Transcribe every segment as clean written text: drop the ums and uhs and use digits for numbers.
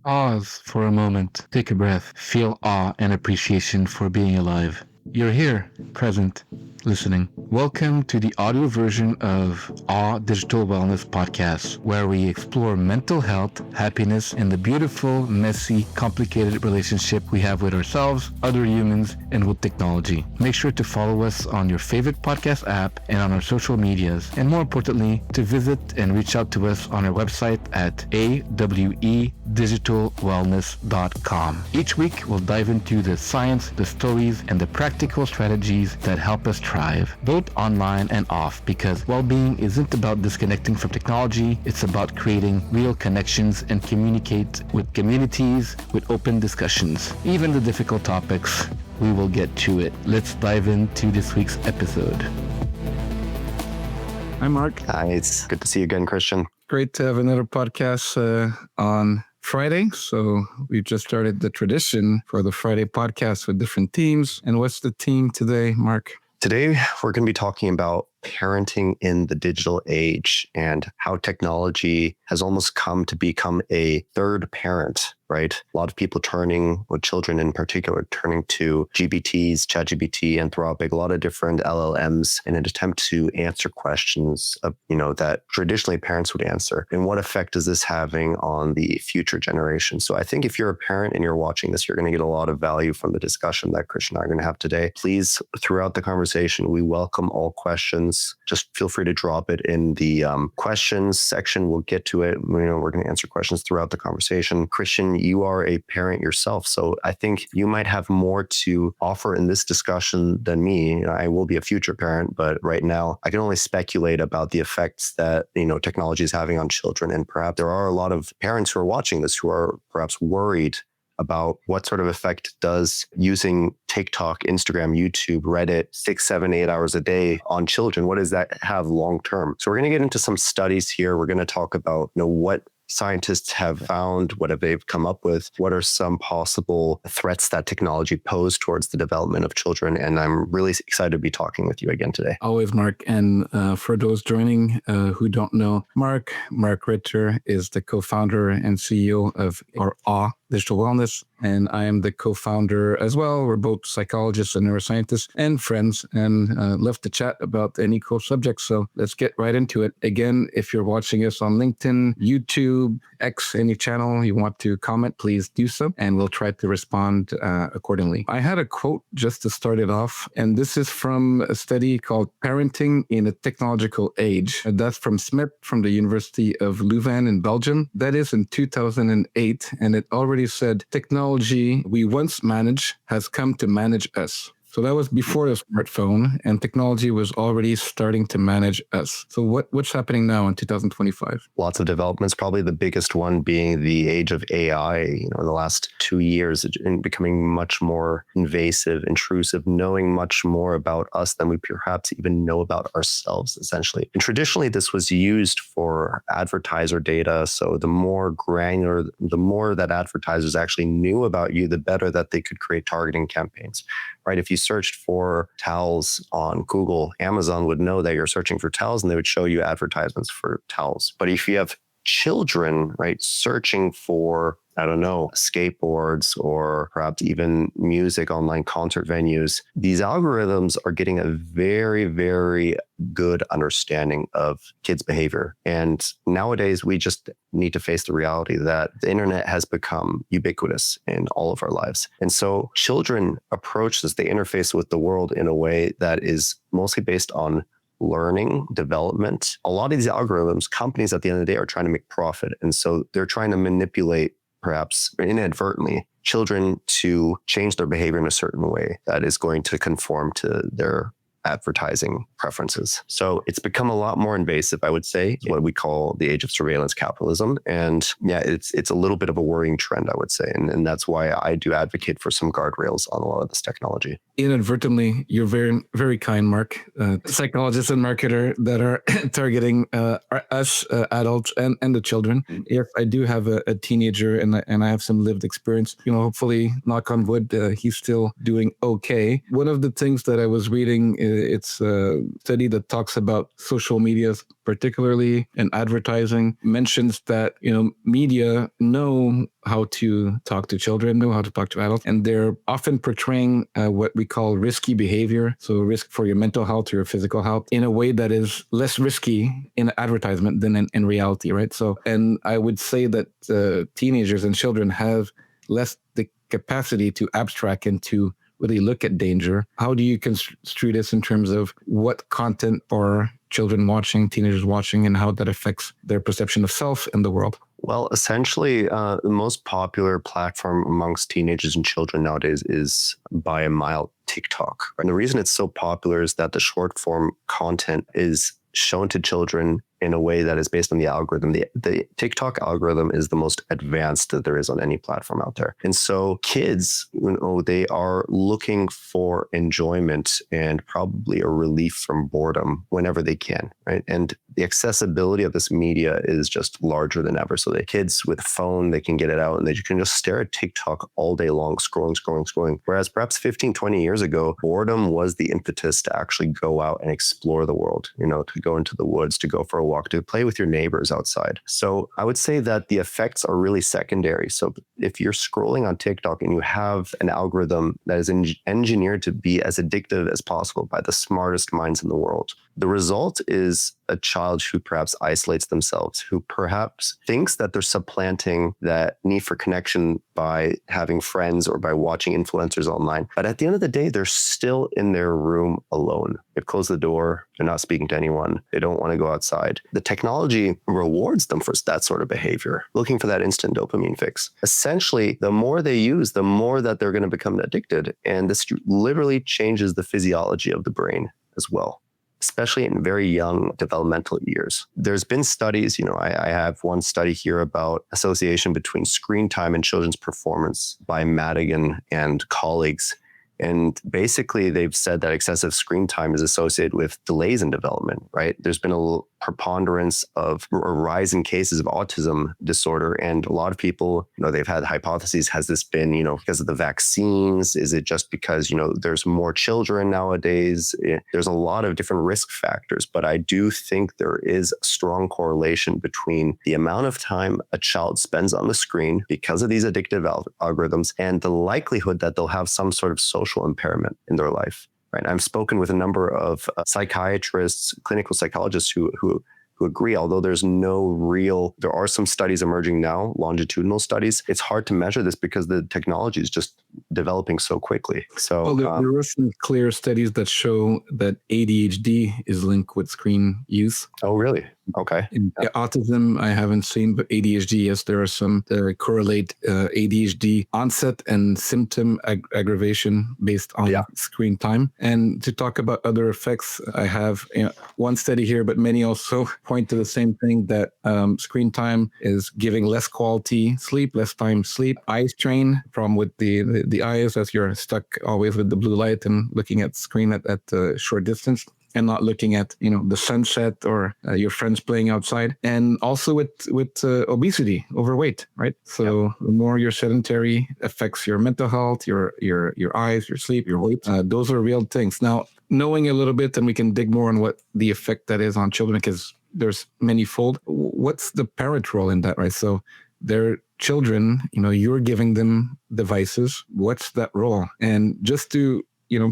Pause for a moment, take a breath, feel awe and appreciation for being alive. You're here, present, listening. Welcome to the audio version of Awe Digital Wellness Podcast, where we explore mental health, happiness, and the beautiful, messy, complicated relationship we have with ourselves, other humans, and with technology. Make sure to follow us on your favorite podcast app and on our social medias, and more importantly, to visit and reach out to us on our website at awedigitalwellness.com. Each week, we'll dive into the science, the stories, and the practical strategies that help us thrive, both online and off, because well-being isn't about disconnecting from technology, it's about creating real connections and communicate with communities with open discussions. Even the difficult topics, we will get to it. Let's dive into this week's episode. Hi, Mark. Hi, it's good to see you again, Christian. Great to have another podcast on Friday. So we've just started the tradition for the Friday podcast with different themes. And what's the theme today, Mark? Today, we're going to be talking about parenting in the digital age and how technology has almost come to become a third parent, right? A lot of people with children in particular, turning to GPTs, ChatGPT, Anthropic, a lot of different LLMs in an attempt to answer questions that traditionally parents would answer. And what effect is this having on the future generation? So I think if you're a parent and you're watching this, you're going to get a lot of value from the discussion that Christian and I are going to have today. Please, throughout the conversation, we welcome all questions. Just feel free to drop it in the questions section. We'll get to it. We're going to answer questions throughout the conversation. Christian, you are a parent yourself, so I think you might have more to offer in this discussion than me. I will be a future parent, but right now I can only speculate about the effects that technology is having on children. And perhaps there are a lot of parents who are watching this who are perhaps worried about what sort of effect does using TikTok, Instagram, YouTube, Reddit 6, 7, 8 hours a day on children. What does that have long term? So we're going to get into some studies here. We're going to talk about what scientists have found, what have they come up with, what are some possible threats that technology pose towards the development of children. And I'm really excited to be talking with you again today. Always, Mark. And for those joining who don't know, Mark Ritter is the co-founder and CEO of Awe Digital Wellness. And I am the co-founder as well. We're both psychologists and neuroscientists and friends, and love to chat about any cool subjects. So let's get right into it. Again, if you're watching us on LinkedIn, YouTube, X, any channel you want to comment, please do so, and we'll try to respond accordingly. I had a quote just to start it off, and this is from a study called Parenting in a Technological Age. That's from Smith from the University of Leuven in Belgium. That is in 2008, and it already said technology we once managed has come to manage us. So that was before the smartphone, and technology was already starting to manage us. So what's happening now in 2025? Lots of developments, probably the biggest one being the age of AI. In the last 2 years, it's becoming much more invasive, intrusive, knowing much more about us than we perhaps even know about ourselves, essentially. And traditionally, this was used for advertiser data. So the more granular, the more that advertisers actually knew about you, the better that they could create targeting campaigns. Right? If you searched for towels on Google, Amazon would know that you're searching for towels and they would show you advertisements for towels. But if you have children, right, searching for, skateboards or perhaps even music, online concert venues, these algorithms are getting a very, very good understanding of kids' behavior. And nowadays, we just need to face the reality that the internet has become ubiquitous in all of our lives. And so children approach this, they interface with the world in a way that is mostly based on learning, development. A lot of these algorithms, companies at the end of the day are trying to make profit. And so they're trying to manipulate, perhaps inadvertently, children to change their behavior in a certain way that is going to conform to their advertising preferences. So it's become a lot more invasive, I would say, what we call the age of surveillance capitalism. And yeah, it's a little bit of a worrying trend, I would say. And that's why I do advocate for some guardrails on a lot of this technology. Inadvertently, you're very, very kind, Mark, psychologist and marketer that are targeting us adults and the children. If I do have a teenager and I have some lived experience, hopefully, knock on wood, he's still doing okay. One of the things that I was reading is It's a study that talks about social media, particularly and advertising, mentions that, media know how to talk to children, know how to talk to adults, and they're often portraying what we call risky behavior. So risk for your mental health or your physical health in a way that is less risky in advertisement than in reality, right? So, and I would say that teenagers and children have less the capacity to abstract and to really look at danger. How do you construe this in terms of what content are children watching, teenagers watching, and how that affects their perception of self and the world? Well, essentially, the most popular platform amongst teenagers and children nowadays is by a mile TikTok. And the reason it's so popular is that the short form content is shown to children in a way that is based on the algorithm. The TikTok algorithm is the most advanced that there is on any platform out there. And so kids, they are looking for enjoyment and probably a relief from boredom whenever they can, right? And the accessibility of this media is just larger than ever. So the kids with a phone, they can get it out and they can just stare at TikTok all day long, scrolling. Whereas perhaps 15, 20 years ago, boredom was the impetus to actually go out and explore the world, to go into the woods, to go for a walk, to play with your neighbors outside. So I would say that the effects are really secondary. So if you're scrolling on TikTok and you have an algorithm that is engineered to be as addictive as possible by the smartest minds in the world, the result is a child who perhaps isolates themselves, who perhaps thinks that they're supplanting that need for connection by having friends or by watching influencers online. But at the end of the day, they're still in their room alone. They've closed the door. They're not speaking to anyone. They don't want to go outside. The technology rewards them for that sort of behavior, looking for that instant dopamine fix. Essentially, the more they use, the more that they're going to become addicted. And this literally changes the physiology of the brain as well, especially in very young developmental years. There's been studies, I have one study here about association between screen time and children's performance by Madigan and colleagues. And basically, they've said that excessive screen time is associated with delays in development, right? There's been a preponderance of a rise in cases of autism disorder. And a lot of people, they've had hypotheses. Has this been, because of the vaccines? Is it just because, there's more children nowadays? There's a lot of different risk factors. But I do think there is a strong correlation between the amount of time a child spends on the screen because of these addictive algorithms and the likelihood that they'll have some sort of social impairment in their life. Right. I've spoken with a number of psychiatrists, clinical psychologists who agree, although there are some studies emerging now, longitudinal studies. It's hard to measure this because the technology is just developing so quickly. So there are some clear studies that show that ADHD is linked with screen use. Oh, really? Okay. Autism, I haven't seen, but ADHD, yes, there are some that correlate ADHD onset and symptom aggravation based on screen time. And to talk about other effects, I have one study here, but many also point to the same thing, that screen time is giving less quality sleep, less time sleep, eye strain, problem with the eyes as you're stuck always with the blue light and looking at screen at a short distance, and not looking at the sunset or your friends playing outside, and also with obesity, overweight, right? So the more you're sedentary, affects your mental health, your eyes, your sleep, your weight. Those are real things. Now, knowing a little bit, and we can dig more on what the effect that is on children, because there's manyfold. What's the parent role in that, right? So they're children, you're giving them devices. What's that role? And just to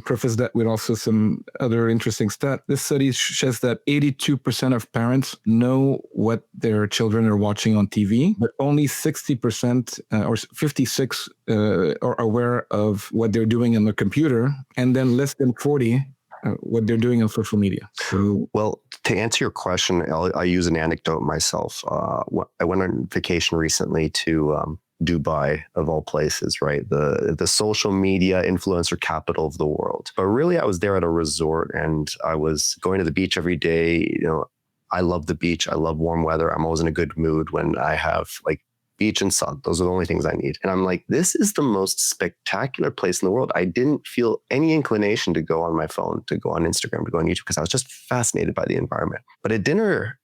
preface that with also some other interesting stat. This study shows that 82% of parents know what their children are watching on TV, but only 60% or 56 are aware of what they're doing on the computer, and then less than 40 what they're doing on social media. So, well, to answer your question, I'll use an anecdote myself. I went on vacation recently to Dubai, of all places, right? The social media influencer capital of the world. But really, I was there at a resort and I was going to the beach every day. I love the beach. I love warm weather. I'm always in a good mood when I have beach and sun. Those are the only things I need. And I'm like, this is the most spectacular place in the world. I didn't feel any inclination to go on my phone, to go on Instagram, to go on YouTube, because I was just fascinated by the environment. But at dinner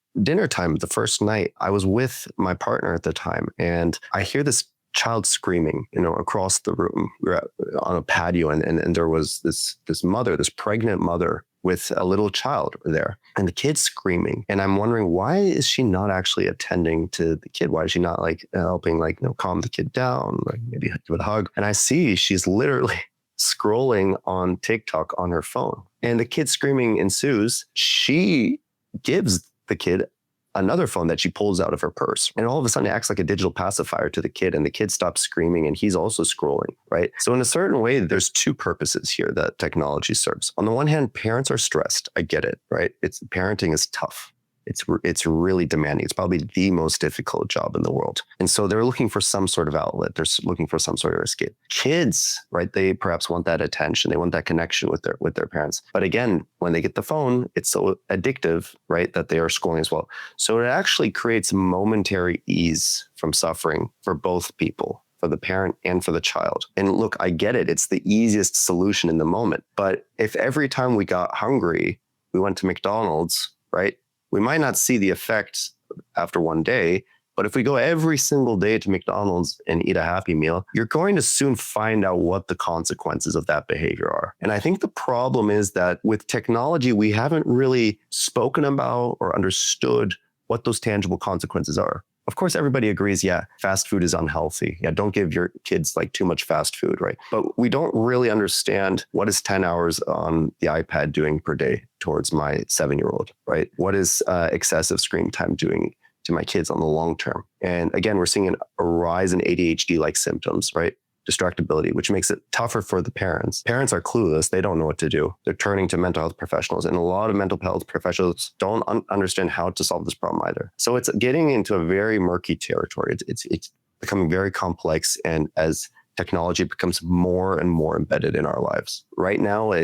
time, the first night, I was with my partner at the time, and I hear this child screaming, across the room. We were on a patio, and there was this pregnant mother with a little child there, and the kid's screaming. And I'm wondering, why is she not actually attending to the kid? Why is she not like helping, like, calm the kid down, like maybe give it a hug? And I see she's literally scrolling on TikTok on her phone, and the kid screaming ensues. She gives the kid another phone that she pulls out of her purse. And all of a sudden it acts like a digital pacifier to the kid, and the kid stops screaming and he's also scrolling, right? So in a certain way, there's two purposes here that technology serves. On the one hand, parents are stressed. I get it, right? Parenting is tough. It's really demanding. It's probably the most difficult job in the world. And so they're looking for some sort of outlet. They're looking for some sort of escape. Kids, right? They perhaps want that attention. They want that connection with their parents. But again, when they get the phone, it's so addictive, right? That they are scrolling as well. So it actually creates momentary ease from suffering for both people, for the parent and for the child. And look, I get it. It's the easiest solution in the moment. But if every time we got hungry, we went to McDonald's, right? We might not see the effect after one day, but if we go every single day to McDonald's and eat a Happy Meal, you're going to soon find out what the consequences of that behavior are. And I think the problem is that with technology, we haven't really spoken about or understood what those tangible consequences are. Of course, everybody agrees, yeah, fast food is unhealthy. Yeah, don't give your kids like too much fast food, right? But we don't really understand, what is 10 hours on the iPad doing per day towards my 7-year-old, right? What is excessive screen time doing to my kids on the long term? And again, we're seeing a rise in ADHD-like symptoms, right? Distractibility, which makes it tougher for the parents. Parents are clueless. They don't know what to do. They're turning to mental health professionals, and a lot of mental health professionals don't understand how to solve this problem either. So it's getting into a very murky territory. It's becoming very complex, and as technology becomes more and more embedded in our lives. Right now,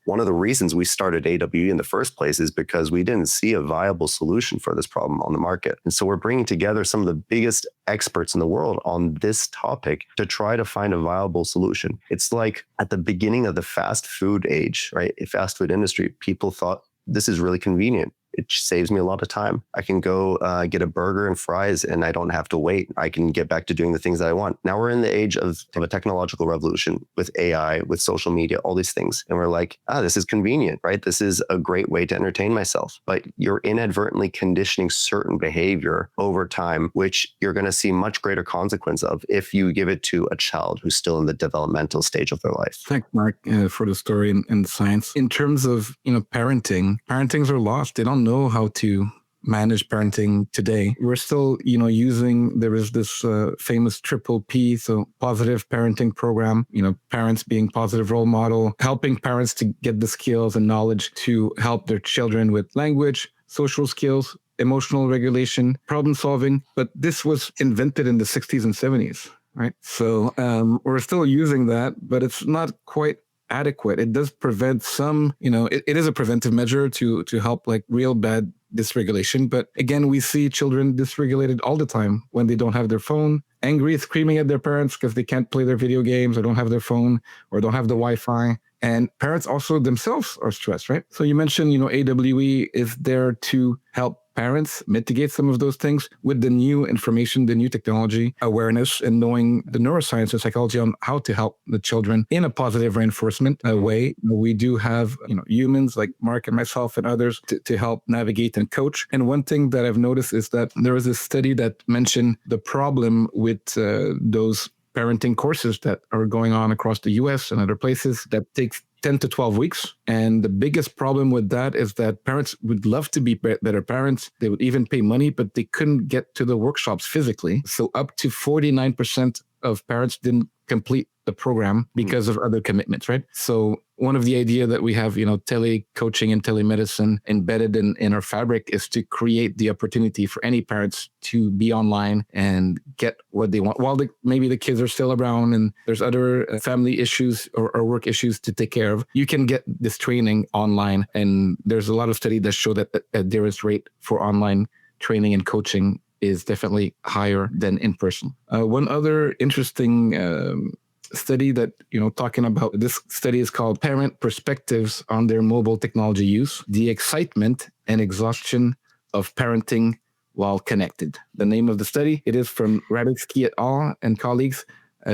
one of the reasons we started AWE in the first place is because we didn't see a viable solution for this problem on the market. And so we're bringing together some of the biggest experts in the world on this topic to try to find a viable solution. It's like at the beginning of the fast food age, right? Fast food industry, people thought this is really convenient. It saves me a lot of time. I can go get a burger and fries, and I don't have to wait. I can get back to doing the things that I want. Now we're in the age of a technological revolution with AI, with social media, all these things. And we're like, this is convenient, right? This is a great way to entertain myself. But you're inadvertently conditioning certain behavior over time, which you're going to see much greater consequence of if you give it to a child who's still in the developmental stage of their life. Thanks, Mark, for the story and the science. In terms of, parentings are lost. They don't know how to manage parenting today. We're still, there is this famous triple P, so positive parenting program, parents being positive role model, helping parents to get the skills and knowledge to help their children with language, social skills, emotional regulation, problem solving. But this was invented in the 60s and 70s, right? So we're still using that, but it's not quite adequate. It does prevent some, it is a preventive measure to help like real bad dysregulation. But again, we see children dysregulated all the time when they don't have their phone, angry, screaming at their parents because they can't play their video games or don't have their phone or don't have the Wi-Fi. And parents also themselves are stressed, right? So you mentioned, AWE is there to help parents mitigate some of those things with the new information, the new technology, awareness, and knowing the neuroscience and psychology on how to help the children in a positive reinforcement way. We do have, humans like Mark and myself and others to help navigate and coach. And one thing that I've noticed is that there was a study that mentioned the problem with those parenting courses that are going on across the US and other places that takes 10 to 12 weeks. And the biggest problem with that is that parents would love to be better parents. They would even pay money, but they couldn't get to the workshops physically. So up to 49% of parents didn't complete the program because of other commitments, right? So one of the idea that we have, tele-coaching and telemedicine embedded in our fabric is to create the opportunity for any parents to be online and get what they want while maybe the kids are still around and there's other family issues or work issues to take care of. You can get this training online, and there's a lot of studies that show that the adherence rate for online training and coaching is definitely higher than in person. One other interesting study that, talking about this study is called Parent Perspectives on Their Mobile Technology Use, the Excitement and Exhaustion of Parenting While Connected. The name of the study, it is from Raditsky et al. And colleagues,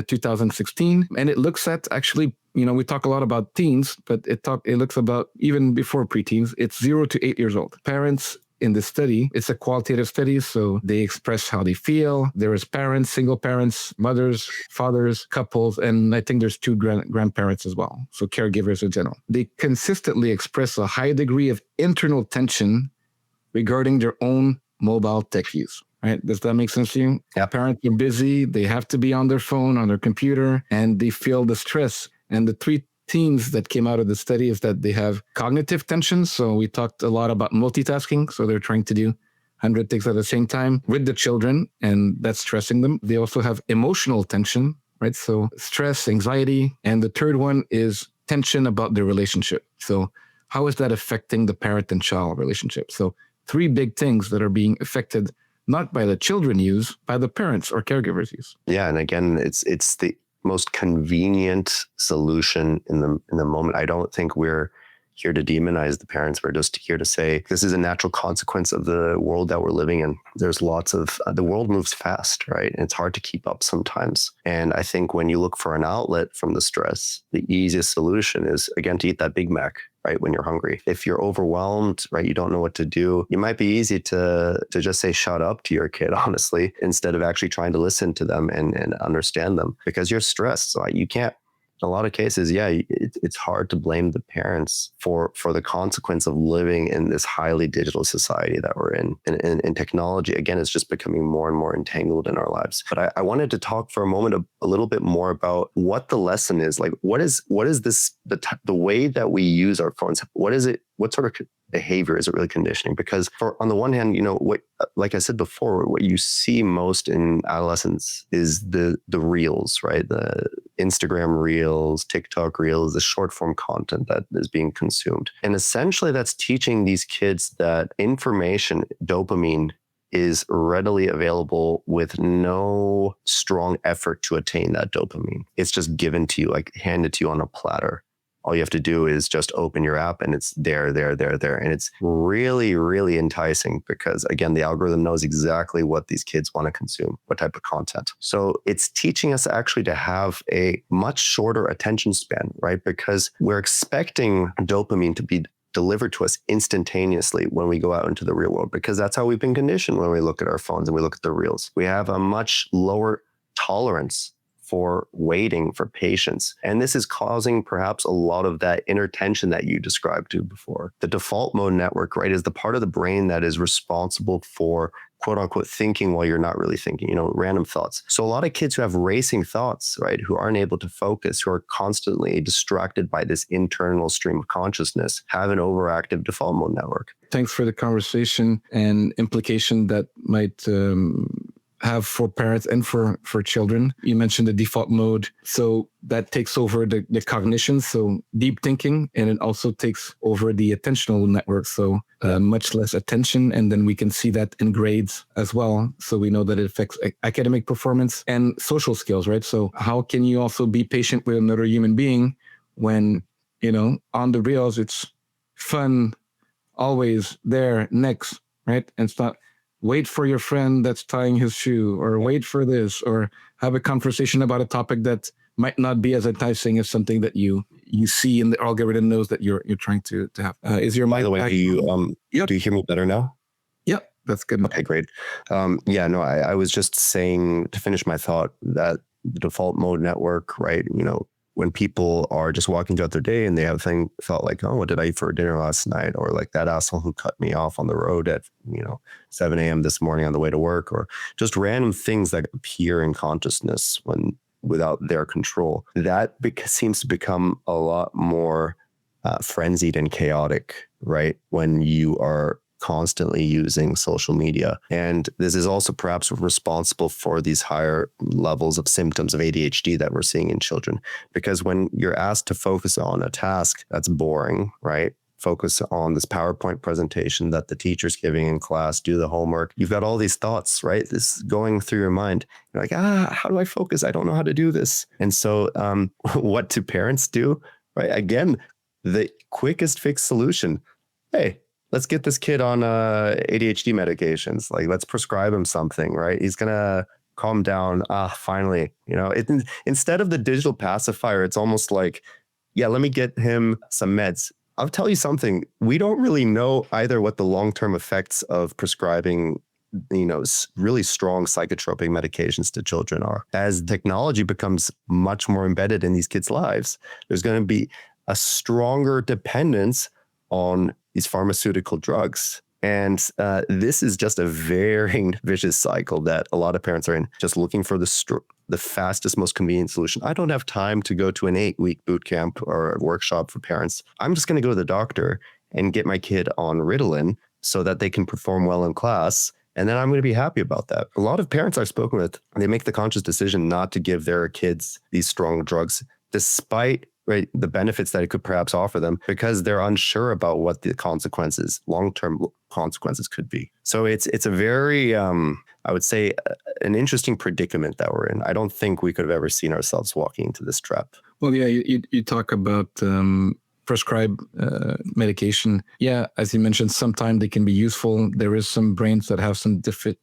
2016. And it looks at actually we talk a lot about teens, but it looks about even before preteens. It's 0 to 8 years old. Parents in the study, it's a qualitative study, so they express how they feel. There is parents, single parents, mothers, fathers, couples, and I think there's 2 grandparents as well, so caregivers in general. They consistently express a high degree of internal tension regarding their own mobile tech use. Right? Does that make sense to you? Yeah. Parents are busy, they have to be on their phone, on their computer, and they feel the stress. And the 3 teens that came out of the study is that they have cognitive tension. So we talked a lot about multitasking. So they're trying to do 100 things at the same time with the children, and that's stressing them. They also have emotional tension, right? So stress, anxiety. And the third one is tension about their relationship. So how is that affecting the parent and child relationship? So 3 big things that are being affected, not by the children use, by the parents or caregivers use. Yeah. And again, it's the most convenient solution in the moment. I don't think we're here to demonize the parents. We're just here to say this is a natural consequence of the world that we're living in. There's lots of the world moves fast, right? And it's hard to keep up sometimes. And I think when you look for an outlet from the stress, the easiest solution is, again, to eat that Big Mac, right? When you're hungry. If you're overwhelmed, right, you don't know what to do, it might be easy to just say, shut up to your kid, honestly, instead of actually trying to listen to them and understand them, because you're stressed. So you can't, in a lot of cases, it's hard to blame the parents for the consequence of living in this highly digital society that we're in. And technology, again, is just becoming more and more entangled in our lives. But I wanted to talk for a moment a little bit more about what the lesson is. Like, what is this, the way that we use our phones? What is it? What sort of behavior is it really conditioning? Because on the one hand, what, like I said before, what you see most in adolescence is the reels, right? The Instagram reels, TikTok reels, the short form content that is being consumed. And essentially that's teaching these kids that information, dopamine, is readily available with no strong effort to attain that dopamine. It's just given to you, like handed to you on a platter. All you have to do is just open your app and it's there. And it's really, really enticing because, again, the algorithm knows exactly what these kids want to consume, what type of content. So it's teaching us actually to have a much shorter attention span, right? Because we're expecting dopamine to be delivered to us instantaneously when we go out into the real world, because that's how we've been conditioned when we look at our phones and we look at the reels. We have a much lower tolerance for waiting, for patience. And this is causing perhaps a lot of that inner tension that you described to before. The default mode network, right, is the part of the brain that is responsible for quote unquote thinking while you're not really thinking, random thoughts. So a lot of kids who have racing thoughts, right, who aren't able to focus, who are constantly distracted by this internal stream of consciousness, have an overactive default mode network. Thanks for the conversation and implication that might have for parents and for children. You mentioned the default mode. So that takes over the cognition, so deep thinking, and it also takes over the attentional network. So much less attention. And then we can see that in grades as well. So we know that it affects academic performance and social skills, right? So how can you also be patient with another human being when, on the reels, it's fun, always there, next, right? And it's not, wait for your friend that's tying his shoe, or wait for this, or have a conversation about a topic that might not be as enticing as something that you see in the algorithm knows that you're trying to have. Is your mic? By the way, do you hear me better now? Yep, that's good. Okay, great. I was just saying, to finish my thought, that the default mode network, right? When people are just walking throughout their day and they have felt like, oh, what did I eat for dinner last night? Or like that asshole who cut me off on the road at, 7 a.m. this morning on the way to work, or just random things that appear in consciousness without their control. That seems to become a lot more frenzied and chaotic, right? When you are constantly using social media. And this is also perhaps responsible for these higher levels of symptoms of ADHD that we're seeing in children. Because when you're asked to focus on a task that's boring, right? Focus on this PowerPoint presentation that the teacher's giving in class, do the homework. You've got all these thoughts, right? This is going through your mind. You're like, how do I focus? I don't know how to do this. And so what do parents do? Right? Again, the quickest fix solution. Hey, let's get this kid on ADHD medications. Like, let's prescribe him something, right? He's going to calm down. Finally, instead of the digital pacifier, it's almost like yeah, let me get him some meds. I'll tell you something. We don't really know either what the long-term effects of prescribing, really strong psychotropic medications to children are. As technology becomes much more embedded in these kids' lives, there's going to be a stronger dependence on these pharmaceutical drugs. And this is just a very vicious cycle that a lot of parents are in, just looking for the fastest, most convenient solution. I don't have time to go to an 8-week boot camp or a workshop for parents. I'm just going to go to the doctor and get my kid on Ritalin so that they can perform well in class. And then I'm going to be happy about that. A lot of parents I've spoken with, they make the conscious decision not to give their kids these strong drugs, despite the benefits that it could perhaps offer them, because they're unsure about what the consequences, long-term consequences could be. So it's a very, I would say, an interesting predicament that we're in. I don't think we could have ever seen ourselves walking into this trap. Well, yeah, you talk about prescribe medication. Yeah, as you mentioned, sometimes they can be useful. There is some brains that have some deficit.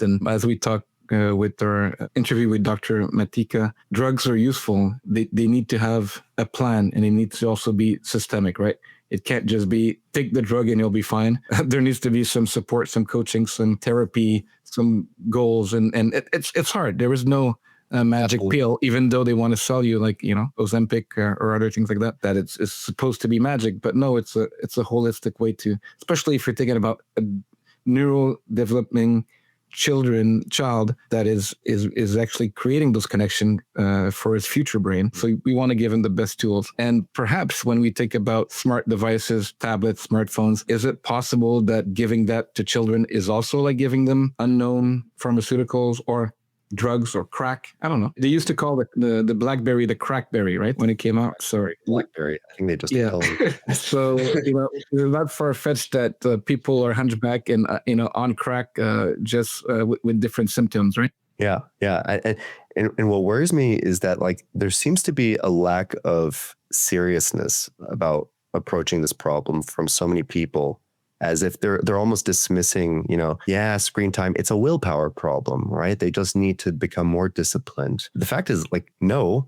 And as we talk with our interview with Dr. Matika, drugs are useful. They need to have a plan, and it needs to also be systemic, right? It can't just be take the drug and you'll be fine. There needs to be some support, some coaching, some therapy, some goals, and it's hard. There is no magic pill, even though they want to sell you like Ozempic or other things like that. That it's supposed to be magic, but no, it's a holistic way to, especially if you're thinking about a neurodeveloping child that is actually creating those connections for his future brain. So we want to give him the best tools. And perhaps when we think about smart devices, tablets, smartphones, is it possible that giving that to children is also like giving them unknown pharmaceuticals or drugs or crack? I don't know. They used to call the BlackBerry the crackberry, right? When it came out. Sorry. BlackBerry. I think they just call them. So, it's not far-fetched that people are hunchback and, on crack just with different symptoms, right? Yeah. Yeah. And what worries me is that there seems to be a lack of seriousness about approaching this problem from so many people, as if they're almost dismissing, screen time, it's a willpower problem, right? They just need to become more disciplined. The fact is, no,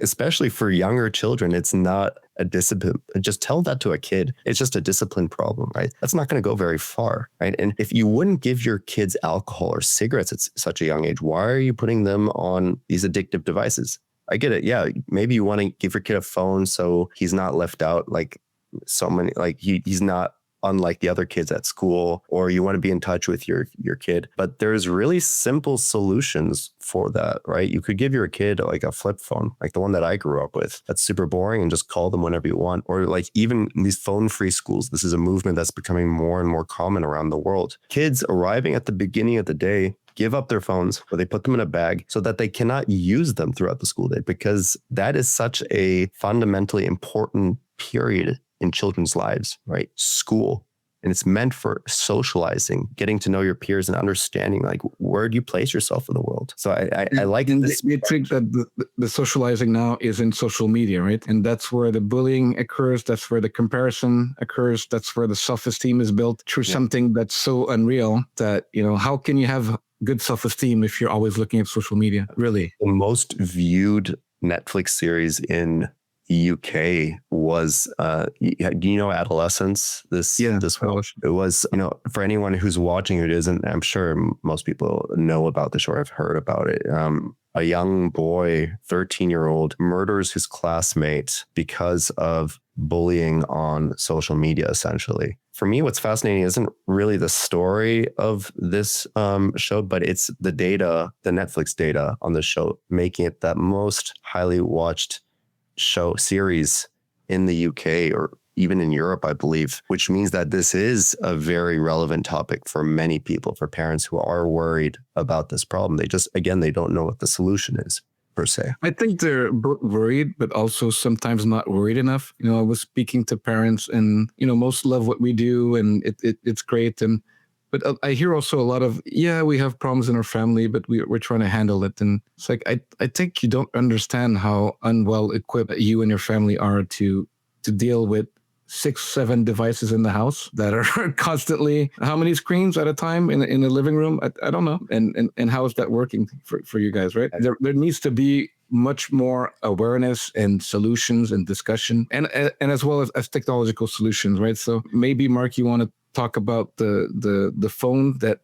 especially for younger children, it's not a discipline. Just tell that to a kid. It's just a discipline problem, right? That's not going to go very far, right? And if you wouldn't give your kids alcohol or cigarettes at such a young age, why are you putting them on these addictive devices? I get it. Yeah, maybe you want to give your kid a phone so he's not left out he's not unlike the other kids at school, or you want to be in touch with your kid. But there's really simple solutions for that, right? You could give your kid a flip phone, like the one that I grew up with. That's super boring, and just call them whenever you want. Or even these phone-free schools. This is a movement that's becoming more and more common around the world. Kids arriving at the beginning of the day give up their phones, or they put them in a bag so that they cannot use them throughout the school day, because that is such a fundamentally important period in children's lives, right? School. And it's meant for socializing, getting to know your peers and understanding where do you place yourself in the world. So I like this. You think that the socializing now is in social media, right? And that's where the bullying occurs. That's where the comparison occurs. That's where the self-esteem is built through something that's so unreal that, how can you have good self-esteem if you're always looking at social media? Really? The most viewed Netflix series in UK was do you know Adolescence? This one. It was, for anyone who's watching it isn't, I'm sure most people know about this or have heard about it. A young boy, 13-year-old, murders his classmate because of bullying on social media, essentially. For me, what's fascinating isn't really the story of this show, but it's the data, the Netflix data on the show, making it that most highly watched series in the UK or even in Europe, I believe, which means that this is a very relevant topic for many people, for parents who are worried about this problem. They don't know what the solution is, per se. I think they're both worried, but also sometimes not worried enough. I was speaking to parents and, most love what we do and it's great. But I hear also a lot of, we have problems in our family, but we're trying to handle it. And it's I think you don't understand how unwell equipped you and your family are to deal with 6-7 devices in the house that are constantly, how many screens at a time in the living room? I don't know. And how is that working for you guys, right? There needs to be much more awareness and solutions and discussion, and as well as technological solutions, right? So maybe Mark, you want to talk about the phone that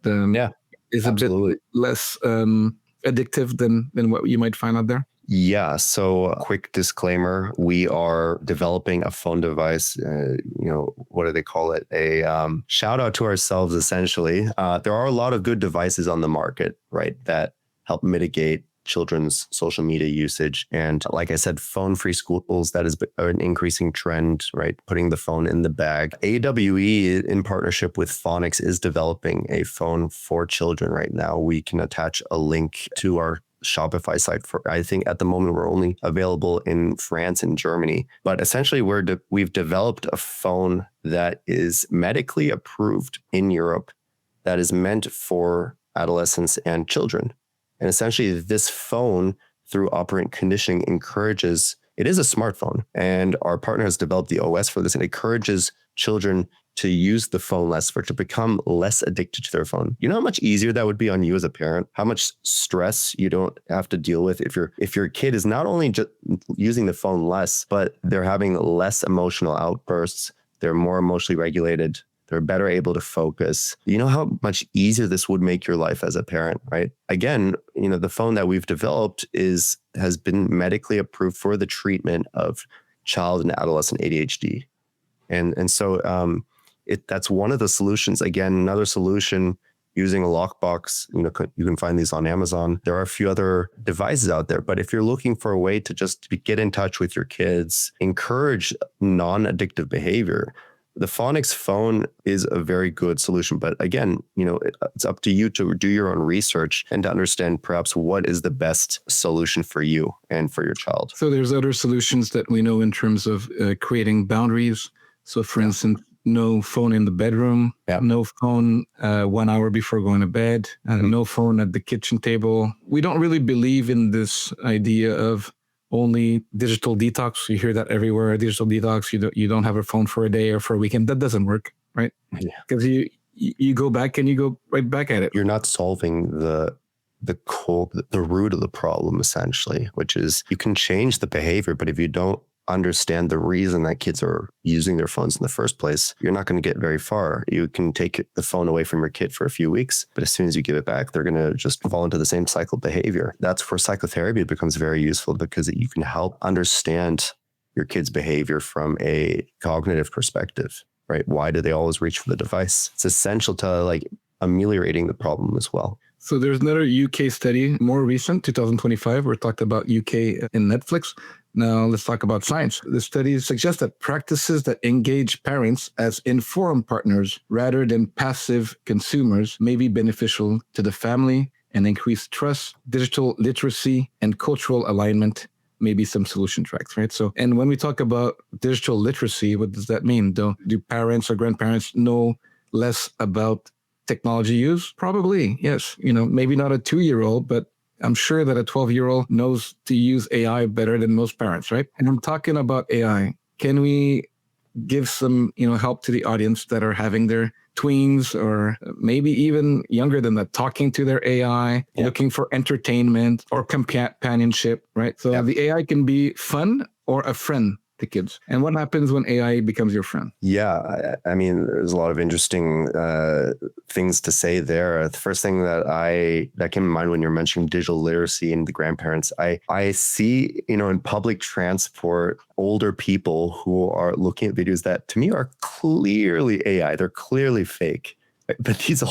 is a absolutely. bit less addictive than what you might find out there. Yeah. So, quick disclaimer: we are developing a phone device. What do they call it? A shout out to ourselves. Essentially, there are a lot of good devices on the market, right, that help mitigate children's social media usage. And like I said, phone-free schools, that is an increasing trend, right? Putting the phone in the bag. AWE, in partnership with Phonics, is developing a phone for children right now. We can attach a link to our Shopify site. For I think at the moment we're only available in France and Germany, but essentially we've developed a phone that is medically approved in Europe, that is meant for adolescents and children. And essentially this phone, through operant conditioning, encourages, it is a smartphone, and our partner has developed the OS for this, and encourages children to use the phone less, to become less addicted to their phone. You know how much easier that would be on you as a parent? How much stress you don't have to deal with if your kid is not only just using the phone less, but they're having less emotional outbursts, they're more emotionally regulated, they're better able to focus. You know how much easier this would make your life as a parent, right? Again, the phone that we've developed has been medically approved for the treatment of child and adolescent ADHD. And so that's one of the solutions. Again, another solution, using a lockbox. You can find these on Amazon. There are a few other devices out there, but if you're looking for a way to just get in touch with your kids, encourage non-addictive behavior, the Phonics phone is a very good solution. But again, it's up to you to do your own research and to understand perhaps what is the best solution for you and for your child. So there's other solutions that we know in terms of creating boundaries. So for instance, no phone in the bedroom, no phone 1 hour before going to bed, no phone at the kitchen table. We don't really believe in this idea of only digital detox. You hear that everywhere, digital detox. You don't have a phone for a day or for a weekend. That doesn't work, right? Because you go back and you go right back at it. You're not solving the root of the problem, essentially, which is you can change the behavior, but if you don't understand the reason that kids are using their phones in the first place, you're not going to get very far. You can take the phone away from your kid for a few weeks, but as soon as you give it back, they're going to just fall into the same cycle of behavior. That's where psychotherapy becomes very useful, because you can help understand your kid's behavior from a cognitive perspective, right? Why do they always reach for the device? It's essential to ameliorating the problem as well. So there's another UK study, more recent, 2025, where it talked about UK in Netflix. Now let's talk about science. The study suggests that practices that engage parents as informed partners rather than passive consumers may be beneficial to the family and increase trust, digital literacy, and cultural alignment. Maybe some solution tracks, right? So, and when we talk about digital literacy, what does that mean? Do parents or grandparents know less about technology use? Probably, yes. Maybe not a 2-year-old, but I'm sure that a 12-year-old knows to use AI better than most parents, right? And I'm talking about AI. Can we give some, help to the audience that are having their tweens or maybe even younger than that, talking to their AI, looking for entertainment or companionship, right? So the AI can be fun or a friend to kids. And what happens when AI becomes your friend? Yeah, I mean, there's a lot of interesting things to say there. The first thing that came to mind when you're mentioning digital literacy and the grandparents, I see, in public transport, older people who are looking at videos that to me are clearly AI. They're clearly fake. But these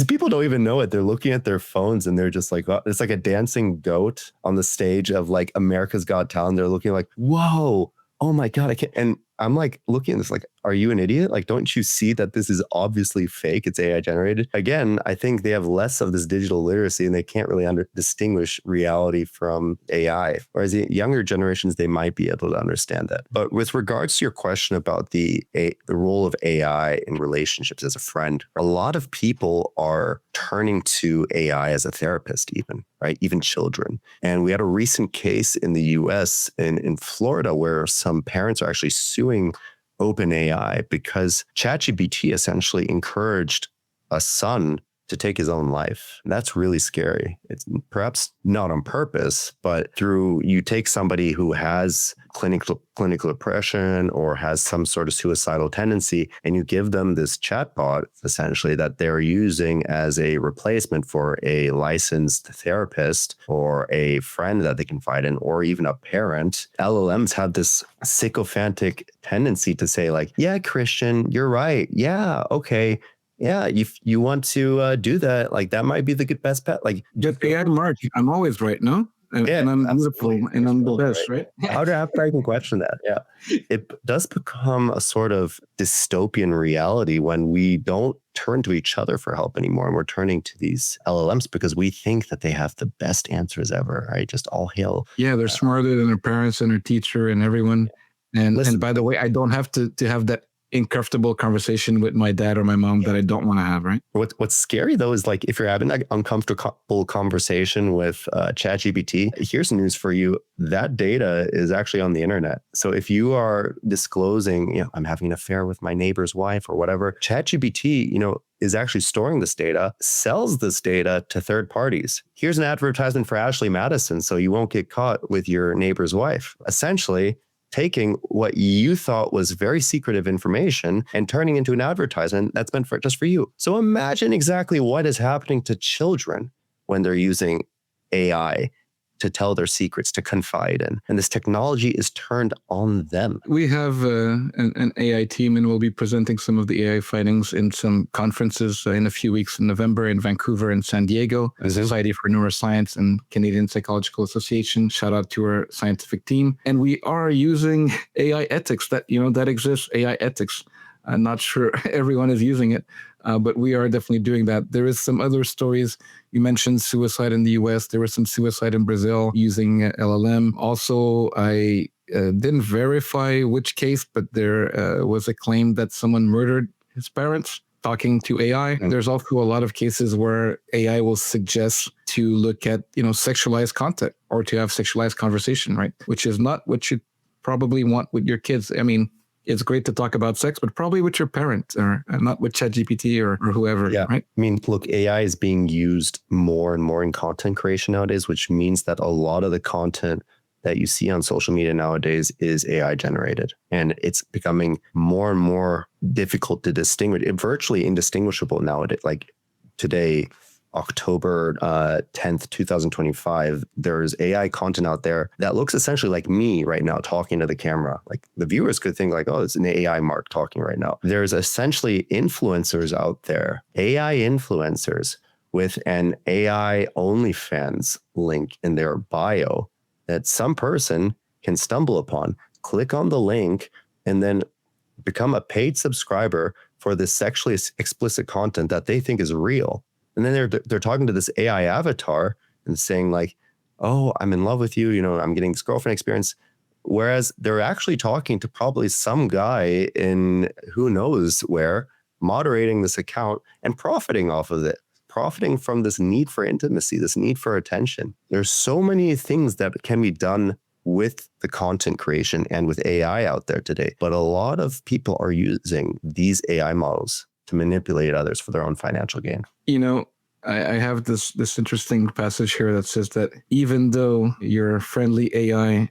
people don't even know it. They're looking at their phones and they're just like, it's like a dancing goat on the stage of America's Got Talent. They're looking like, whoa, oh my God, I can't. And I'm looking at this are you an idiot? Don't you see that this is obviously fake? It's AI generated. Again, I think they have less of this digital literacy and they can't really distinguish reality from AI. Whereas the younger generations, they might be able to understand that. But with regards to your question about the role of AI in relationships as a friend, a lot of people are turning to AI as a therapist even, right? Even children. And we had a recent case in the US in Florida where some parents are actually suing OpenAI because ChatGPT essentially encouraged a son to take his own life. That's really scary. It's perhaps not on purpose, but through you take somebody who has clinical depression or has some sort of suicidal tendency, and you give them this chatbot essentially that they're using as a replacement for a licensed therapist or a friend that they confide in, or even a parent. LLMs have this sycophantic tendency to say like, yeah, Christian, you're right. Yeah, okay. Yeah, if you want to do that, like that might be the best bet. Like, Just add Mark. I'm always right, no? And I'm beautiful and I'm the best, right? How do I even question that? Yeah. It does become a sort of dystopian reality when we don't turn to each other for help anymore. And we're turning to these LLMs because we think that they have the best answers ever, right? Just all hail. Yeah, they're smarter than their parents and their teacher and everyone. And by the way, I don't have to have that uncomfortable conversation with my dad or my mom that I don't want to have, right? What's scary though is like if you're having an uncomfortable conversation with ChatGPT, here's news for you. That data is actually on the internet. So if you are disclosing, I'm having an affair with my neighbor's wife or whatever, ChatGPT, is actually storing this data, sells this data to third parties. Here's an advertisement for Ashley Madison so you won't get caught with your neighbor's wife. Essentially, taking what you thought was very secretive information and turning into an advertisement that's meant just for you. So imagine exactly what is happening to children when they're using AI to tell their secrets, to confide in. And this technology is turned on them. We have an AI team, and we'll be presenting some of the AI findings in some conferences in a few weeks in November in Vancouver and San Diego, Society for Neuroscience and Canadian Psychological Association. Shout out to our scientific team. And we are using AI ethics that exists, AI ethics. I'm not sure everyone is using it, but we are definitely doing that. There is some other stories. You mentioned suicide in the US. There was some suicide in Brazil using LLM. Also, I didn't verify which case, but there was a claim that someone murdered his parents talking to AI. There's also a lot of cases where AI will suggest to look at, sexualized content or to have sexualized conversation, right? Which is not what you probably want with your kids. I mean, it's great to talk about sex, but probably with your parents or not with ChatGPT or whoever, right? I mean, look, AI is being used more and more in content creation nowadays, which means that a lot of the content that you see on social media nowadays is AI generated. And it's becoming more and more difficult to distinguish, virtually indistinguishable nowadays. Like today, October 10th, 2025, there's AI content out there that looks essentially like me right now talking to the camera. Like the viewers could think like, oh, it's an AI Mark talking right now. There's essentially influencers out there, AI influencers with an AI OnlyFans link in their bio that some person can stumble upon, click on the link, and then become a paid subscriber for this sexually explicit content that they think is real. And then they're talking to this AI avatar and saying like, oh, I'm in love with you. I'm getting this girlfriend experience. Whereas they're actually talking to probably some guy in who knows where, moderating this account and profiting off of it, profiting from this need for intimacy, this need for attention. There's so many things that can be done with the content creation and with AI out there today. But a lot of people are using these AI models to manipulate others for their own financial gain. I have this interesting passage here that says that even though your friendly AI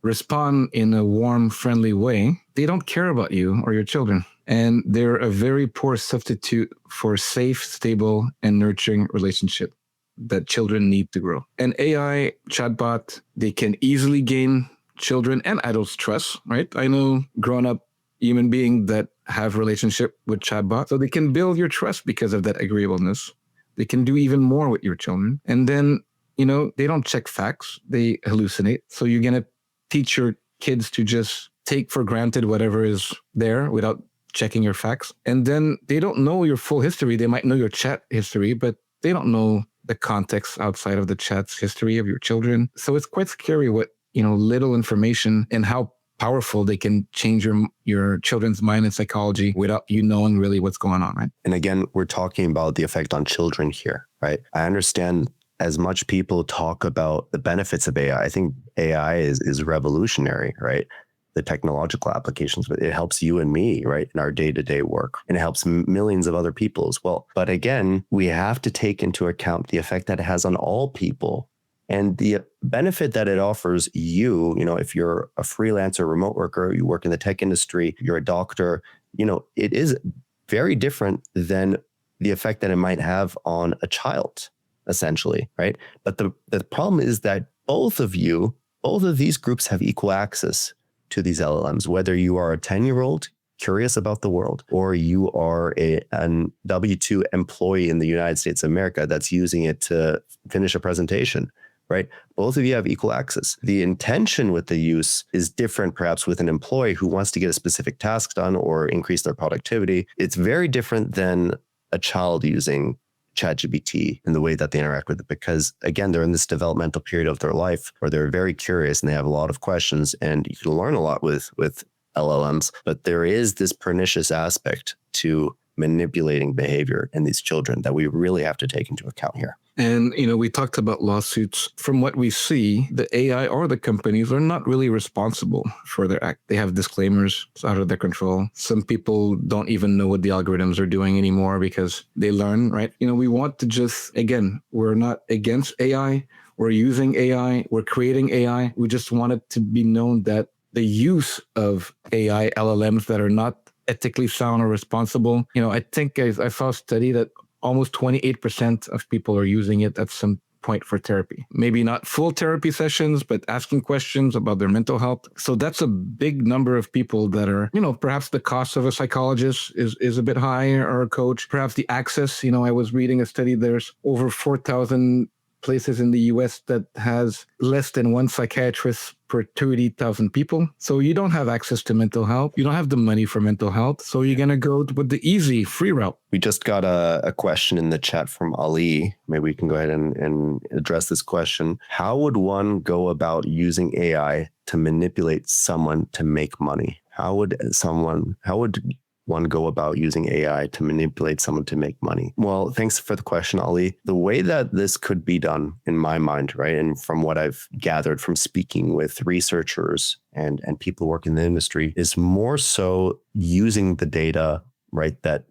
respond in a warm, friendly way, they don't care about you or your children. And they're a very poor substitute for safe, stable, and nurturing relationship that children need to grow. An AI chatbot, they can easily gain children and adults' trust, right? I know grown-up human beings that have relationship with chatbot, so they can build your trust because of that agreeableness. They can do even more with your children. And then, they don't check facts, they hallucinate. So you're going to teach your kids to just take for granted whatever is there without checking your facts. And then they don't know your full history. They might know your chat history, but they don't know the context outside of the chat's history of your children. So it's quite scary what, little information and how powerful they can change your children's mind and psychology without you knowing really what's going on, right? And again, we're talking about the effect on children here, right? I understand as much people talk about the benefits of AI. I think AI is revolutionary, right? the technological applications, but it helps you and me, right, in our day-to-day work. And it helps millions of other people as well. But again, we have to take into account the effect that it has on all people and the benefit that it offers you. If you're a freelancer, remote worker, you work in the tech industry, you're a doctor, it is very different than the effect that it might have on a child, essentially, right? But the problem is that both of these groups have equal access to these LLMs, whether you are a 10-year-old curious about the world, or you are an W-2 employee in the United States of America that's using it to finish a presentation, right? Both of you have equal access. The intention with the use is different, perhaps with an employee who wants to get a specific task done or increase their productivity. It's very different than a child using ChatGPT in the way that they interact with it, because again, they're in this developmental period of their life where they're very curious and they have a lot of questions, and you can learn a lot with LLMs, but there is this pernicious aspect to manipulating behavior in these children that we really have to take into account here. And, we talked about lawsuits. From what we see, the AI or the companies are not really responsible for their act. They have disclaimers. It's out of their control. Some people don't even know what the algorithms are doing anymore because they learn, right? We want to just, again, we're not against AI. We're using AI. We're creating AI. We just want it to be known that the use of AI LLMs that are not ethically sound or responsible. I think I saw a study that almost 28% of people are using it at some point for therapy. Maybe not full therapy sessions, but asking questions about their mental health. So that's a big number of people that are, perhaps the cost of a psychologist is a bit high, or a coach. Perhaps the access, I was reading a study, there's over 4,000 places in the US that has less than one psychiatrist per 30,000 people. So you don't have access to mental health. You don't have the money for mental health. So you're going to go with the easy, free route. We just got a question in the chat from Ali. Maybe we can go ahead and address this question. How would one go about using AI to manipulate someone to make money? How would one go about using AI to manipulate someone to make money? Well, thanks for the question, Ali. The way that this could be done, in my mind, right, and from what I've gathered from speaking with researchers and people working in the industry, is more so using the data, right, that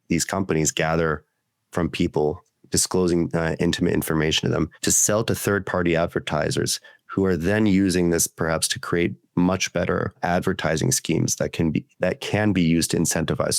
these companies gather from people, disclosing intimate information to them, to sell to third-party advertisers who are then using this perhaps to create much better advertising schemes that can be used to incentivize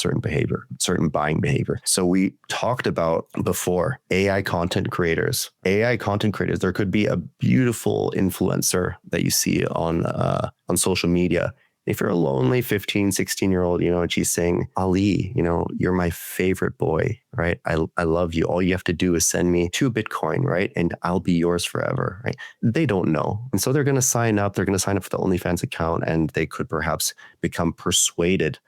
certain buying behavior. So we talked about before AI content creators. There could be a beautiful influencer that you see on social media. If you're a lonely 15, 16-year-old, and she's saying, Ali, you're my favorite boy, right? I love you. All you have to do is send me 2 Bitcoin, right? And I'll be yours forever, right? They don't know. And so they're going to sign up. They're going to sign up for the OnlyFans account, and they could perhaps become persuaded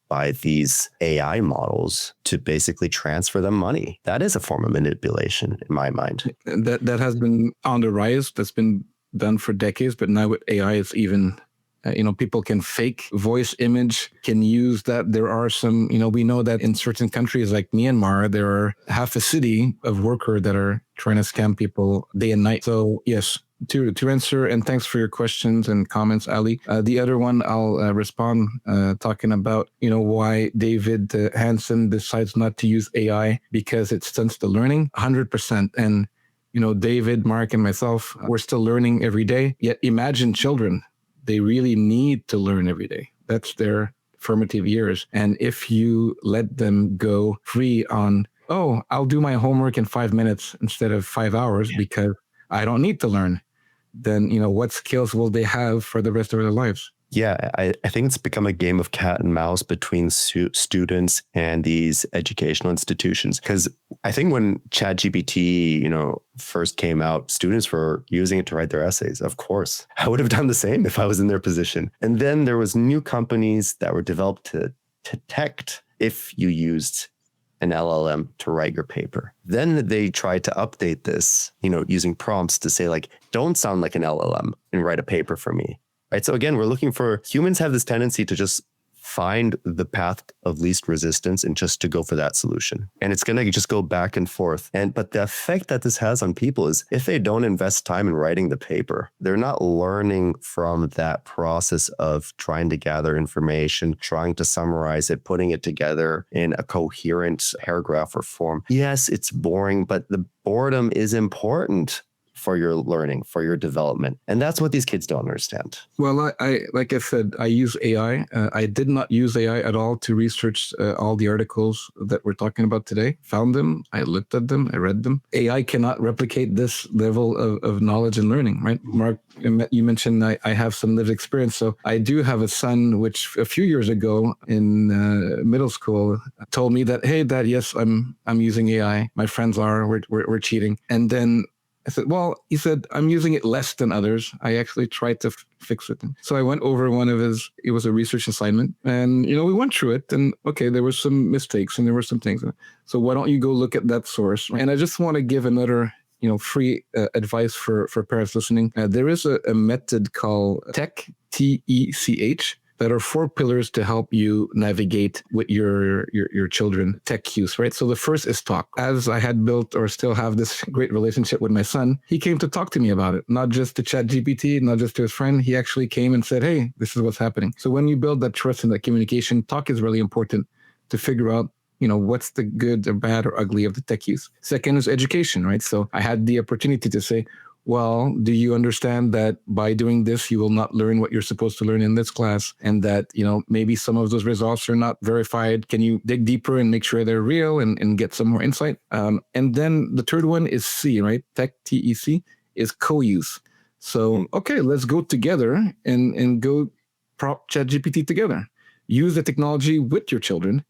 by these AI models to basically transfer them money. That is a form of manipulation in my mind. That has been on the rise. That's been done for decades, but now with AI, it's even... people can fake voice image, can use that. There are some, we know that in certain countries like Myanmar, there are half a city of workers that are trying to scam people day and night. So yes, to answer, and thanks for your questions and comments, Ali. The other one I'll respond talking about, why David Hansen decides not to use AI because it stunts the learning, 100%. And, David, Mark, and myself, we're still learning every day. Yet imagine children. They really need to learn every day. That's their formative years. And if you let them go free on, I'll do my homework in 5 minutes instead of 5 hours because I don't need to learn, then, what skills will they have for the rest of their lives? Yeah, I think it's become a game of cat and mouse between students and these educational institutions. Because I think when ChatGPT, first came out, students were using it to write their essays. Of course, I would have done the same if I was in their position. And then there was new companies that were developed to detect if you used an LLM to write your paper. Then they tried to update this, using prompts to say don't sound like an LLM and write a paper for me. Right. So again, humans have this tendency to just find the path of least resistance and just to go for that solution. And it's going to just go back and forth. But the effect that this has on people is if they don't invest time in writing the paper, they're not learning from that process of trying to gather information, trying to summarize it, putting it together in a coherent paragraph or form. Yes, it's boring, but the boredom is important for your learning, for your development. And that's what these kids don't understand. Well, I like I said, I use AI. I did not use AI at all to research all the articles that we're talking about today. Found them, I looked at them, I read them. AI cannot replicate this level of knowledge and learning, right? Mark, you mentioned I have some lived experience. So I do have a son, which a few years ago in middle school told me that, hey, Dad, yes, I'm using AI. My friends are, we're cheating. And then I said, well, he said, I'm using it less than others. I actually tried to fix it. So I went over it was a research assignment, and, we went through it, and okay, there were some mistakes and there were some things. So why don't you go look at that source? And I just want to give another, free advice for parents listening. There is a method called TECH, TECH, that are 4 pillars to help you navigate with your children tech use, right? So the first is talk. As I had built or still have this great relationship with my son, he came to talk to me about it, not just to ChatGPT, not just to his friend. He actually came and said, hey, this is what's happening. So when you build that trust and that communication, talk is really important to figure out what's the good or bad or ugly of the tech use. Second is education, right? So I had the opportunity to say, well, do you understand that by doing this, you will not learn what you're supposed to learn in this class? And that, maybe some of those results are not verified. Can you dig deeper and make sure they're real and get some more insight? And then the third one is C, right? Tech, TEC, is co-use. So, okay, let's go together and go prop ChatGPT together. Use the technology with your children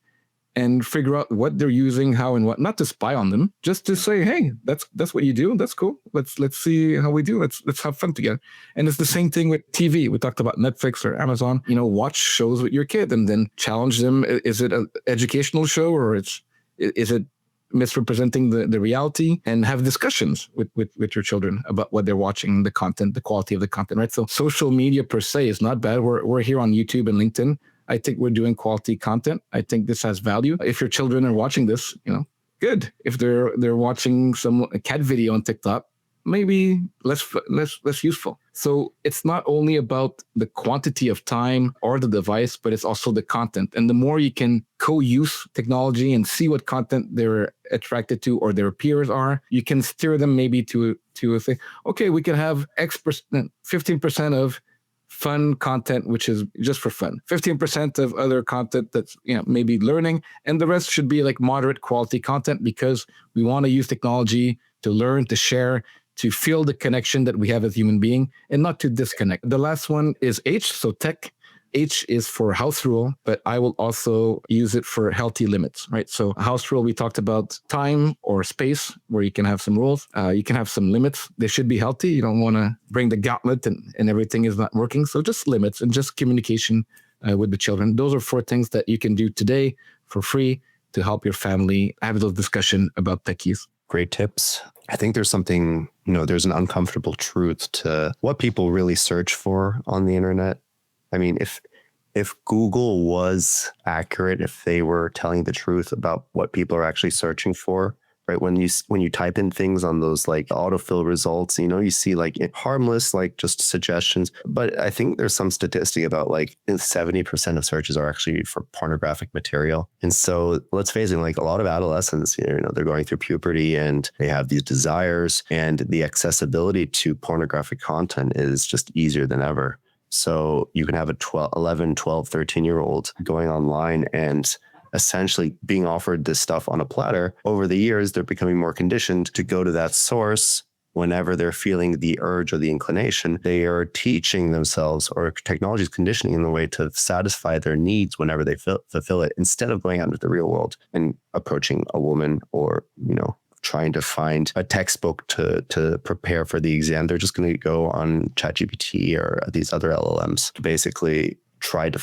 and figure out what they're using, how and what, not to spy on them, just to say, hey, that's what you do. That's cool. Let's see how we do. Let's have fun together. And it's the same thing with TV. We talked about Netflix or Amazon. Watch shows with your kid and then challenge them. Is it an educational show or is it misrepresenting the reality? And have discussions with your children about what they're watching, the content, the quality of the content, right? So social media per se is not bad. We're here on YouTube and LinkedIn. I think we're doing quality content. I think this has value. If your children are watching this, good. If they're watching some cat video on TikTok, maybe less useful. So it's not only about the quantity of time or the device, but it's also the content. And the more you can co-use technology and see what content they're attracted to or their peers are, you can steer them maybe to say, okay, we can have X percent, 15% of fun content, which is just for fun, 15% of other content that's maybe learning, and the rest should be like moderate quality content, because we want to use technology to learn, to share, to feel the connection that we have as human being, and not to disconnect. The last one is H, so tech. H is for house rule, but I will also use it for healthy limits, right? So house rule, we talked about time or space where you can have some rules. You can have some limits. They should be healthy. You don't want to bring the gauntlet and everything is not working. So just limits and just communication with the children. Those are 4 things that you can do today for free to help your family have a little discussion about tech use. Great tips. I think there's something, there's an uncomfortable truth to what people really search for on the internet. I mean, if Google was accurate, if they were telling the truth about what people are actually searching for, right? When you type in things on those like autofill results, you see like harmless, like just suggestions. But I think there's some statistic about like 70% of searches are actually for pornographic material. And so let's face it, like a lot of adolescents, they're going through puberty and they have these desires, and the accessibility to pornographic content is just easier than ever. So you can have a 11, 12, 13-year-old going online and essentially being offered this stuff on a platter. Over the years, they're becoming more conditioned to go to that source whenever they're feeling the urge or the inclination. They are teaching themselves, or technology is conditioning in the way to satisfy their needs whenever they fulfill it, instead of going out into the real world and approaching a woman or, trying to find a textbook to prepare for the exam. They're just going to go on ChatGPT or these other LLMs to basically try to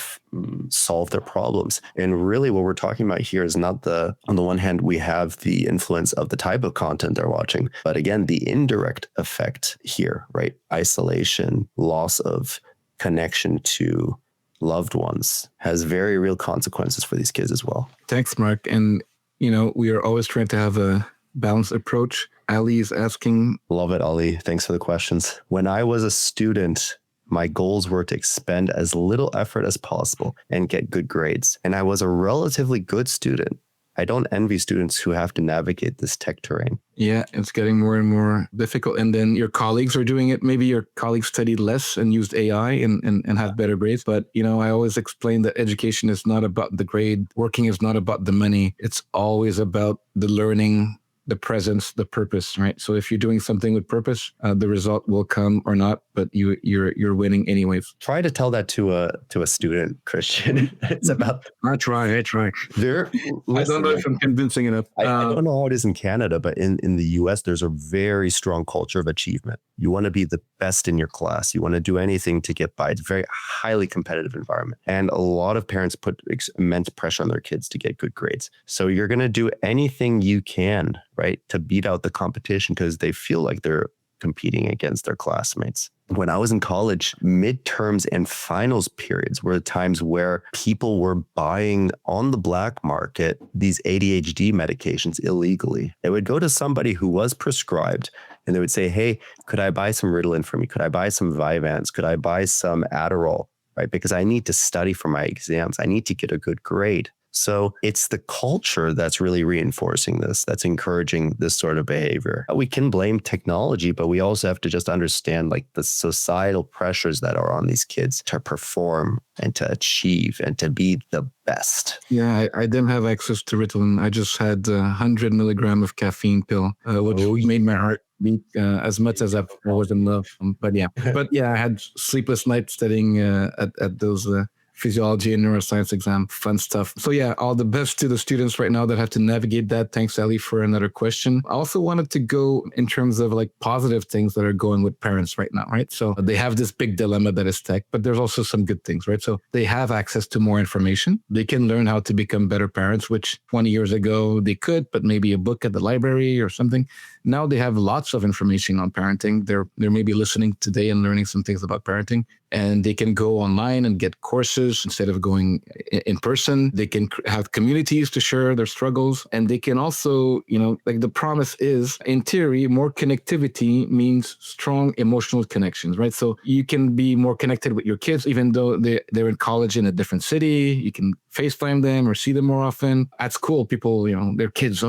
solve their problems. And really what we're talking about here is not on the one hand, we have the influence of the type of content they're watching, but again, the indirect effect here, right? Isolation, loss of connection to loved ones has very real consequences for these kids as well. Thanks, Mark. And, we are always trying to have a balanced approach. Ali is asking. Love it, Ali. Thanks for the questions. When I was a student, my goals were to expend as little effort as possible and get good grades. And I was a relatively good student. I don't envy students who have to navigate this tech terrain. Yeah, it's getting more and more difficult. And then your colleagues are doing it. Maybe your colleagues studied less and used AI and have better grades. But, I always explain that education is not about the grade. Working is not about the money. It's always about the learning, the presence, the purpose, right? So if you're doing something with purpose, the result will come or not, but you're winning anyways. Try to tell that to a student, Christian. It's about. I try. I don't know if I'm convincing enough. I don't know how it is in Canada, but in the US, there's a very strong culture of achievement. You want to be the best in your class. You want to do anything to get by. It's a very highly competitive environment. And a lot of parents put immense pressure on their kids to get good grades. So you're going to do anything you can, right, to beat out the competition because they feel like they're competing against their classmates. When I was in college, midterms and finals periods were the times where people were buying on the black market these ADHD medications illegally. They would go to somebody who was prescribed and they would say, hey, could I buy some Ritalin for me? Could I buy some Vyvanse? Could I buy some Adderall? Right? Because I need to study for my exams. I need to get a good grade. So it's the culture that's really reinforcing this, that's encouraging this sort of behavior. We can blame technology, but we also have to just understand like the societal pressures that are on these kids to perform and to achieve and to be the best. Yeah, I didn't have access to Ritalin. I just had 100 milligram of caffeine pill, which made my heart beat as much as I was in love. But yeah, I had sleepless nights studying at those physiology and neuroscience exam, fun stuff. So yeah, all the best to the students right now that have to navigate that. Thanks, Ali, for another question. I also wanted to go in terms of like positive things that are going with parents right now, right? So they have this big dilemma that is tech, but there's also some good things, right? So they have access to more information. They can learn how to become better parents, which 20 years ago they could, but maybe a book at the library or something. Now they have lots of information on parenting. They're maybe listening today and learning some things about parenting, and they can go online and get courses instead of going in person. They can have communities to share their struggles, and they can also, like the promise is, in theory, more connectivity means strong emotional connections, right? So you can be more connected with your kids, even though they're in college in a different city. You can FaceTime them or see them more often. At school, people, their kids,